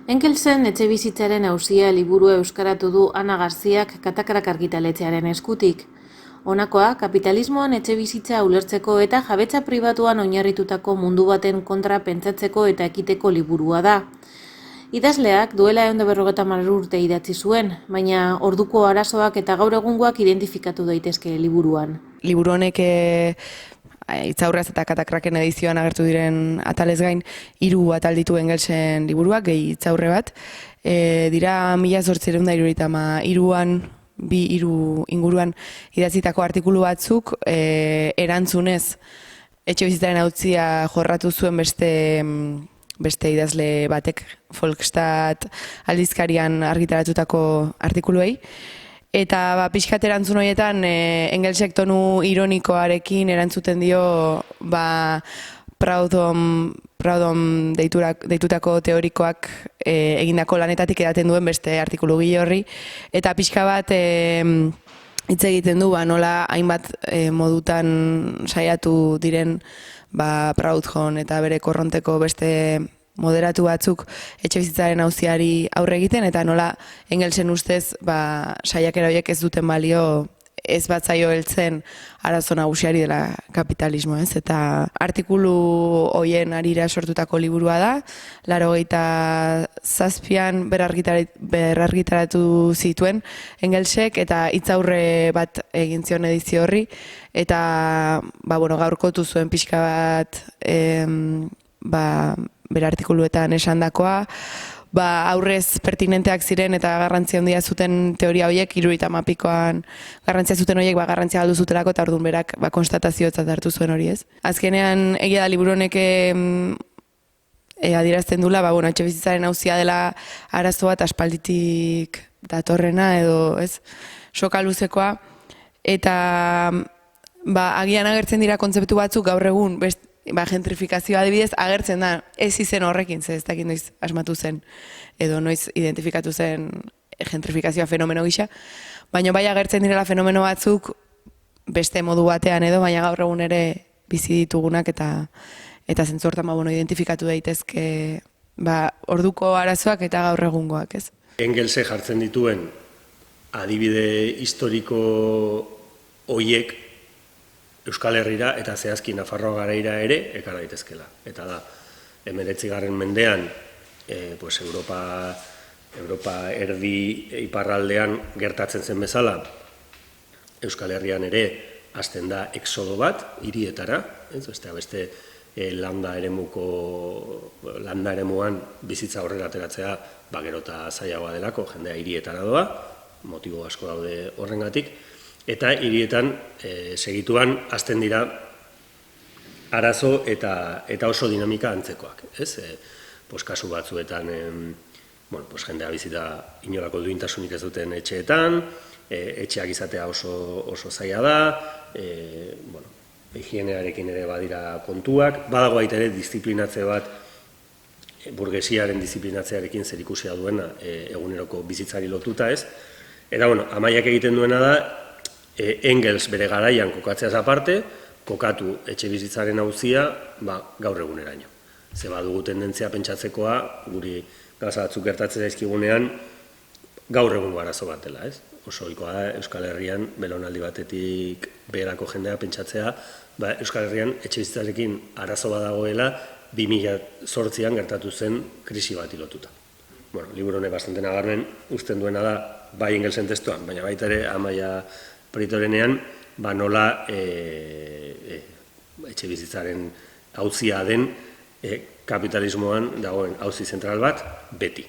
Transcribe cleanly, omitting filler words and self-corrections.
Engelsen etxebizitzaren auzia liburua euskaratu du Ana Garziak Katakarak argitaletxearen eskutik. Honakoa, kapitalismoan etxebizitza ulertzeko eta jabetza pribatuan oinarritutako mundu baten kontra pentsatzeko eta ekiteko liburua da. Idazleak duela 150 urte idatzi zuen, baina orduko arazoak eta gaur egungoak identifikatu daitezke liburuan. Liburu honek Itzaurraz eta Katakraken edizioan agertu diren atalez gain 3 atal ditu Engelsen liburuak, gehi Itzaurre bat. Dira 1873an 2-3 inguruan idatzitako artikulu batzuk erantzunez etxebizitzaren autzia jorratu zuen beste idazle batek Volksstadt aldizkarian argitaratutako artikuluei. Eta pixkat erantzun horietan Engelsek tonu ironikoarekin erantzuten dio Proudhon deitutako teorikoak egindako lanetatik edaten duen beste artikulu gile horri. Eta pixka bat hitz egiten du nola hainbat modutan saiatu diren Proudhon eta bere korronteko beste moderatu batzuk etxebizitzaren auziari aurre egiten, eta nola Engelsen ustez saiakera horiek ez duten balio ez batzaio heltzen arazo nagusiari dela kapitalismo, ez? Eta artikulu horien harira sortutako liburua da, 87an berrargitaratu zituen Engelsek, eta Itzaurre bat egin zion edizio horri, eta gaurkotu zuen pixka bat bere artikuluetan esandakoa, aurrez pertinenteak ziren eta garrantzia handia zuten teoria horiek, 70pikoan garrantzia zuten horiek, garrantzia galdu zutelako, eta orduan berak konstatazioetzat hartu zuen hori, ez. Azkenean, egia da liburu honek adierazten dula, etxebizitzaren auzia dela arazo bat aspalditik datorrena edo, ez, soka luzekoa, eta agian agertzen dira kontzeptu batzuk gaur egun, gentrifikazioa adibidez agertzen da, ez izen horrekin, ez dakit noiz asmatu zen, edo noiz identifikatu zen gentrifikazioa fenomeno gisa, baina bai agertzen direla fenomeno batzuk beste modu batean edo, baina gaur egun ere bizi ditugunak eta zentzu hortan identifikatu daitezke orduko arazoak eta gaur egungoak, ez? Engelse jartzen dituen adibide historiko hoiek Euskal Herrira eta zehazki Nafarroa garaira ere ekar daitezkela. Eta da, 19. mendean Europa erdi iparraldean gertatzen zen bezala, Euskal Herrian ere hasten da exodo bat, hirietara, beste landa eremuan bizitza horrela ateratzea gero eta zailagoa delako, jendea hirietara doa, motibo asko daude horrengatik, eta hirietan segituan hasten dira arazo eta oso dinamika antzekoak. Kasu batzuetan jendea bizita inolako duintasunik ez duten etxeetan, etxeak izatea oso zaila da, higienearekin ere badira kontuak, badago baita ere disiplinatze bat, burgesiaren disiplinatzearekin zerikusia duena eguneroko bizitzari lotuta, ez? Eta, Amaiak egiten duena da, Engels bere garaian kokatzeaz aparte, kokatu etxebizitzaren auzia gaur eguneraino. Ze badugu tendentzia pentsatzekoa, guri gauza batzuk gertatzen zaizkigunean, gaur egungo arazo bat dela, ez? Oso ohikoa da Euskal Herrian belaunaldi batetik beherako jendea pentsatzea, Euskal Herrian etxebizitzarekin arazo badagoela 2008an gertatu zen krisi bat lotuta. Liburu honek bastante nabarmen uzten duena da, bai Engelsen testuan, baina baita ere Amaia Pretorenean, nola etxebizitzaren auzia den kapitalismoan dagoen auzi zentral bat beti.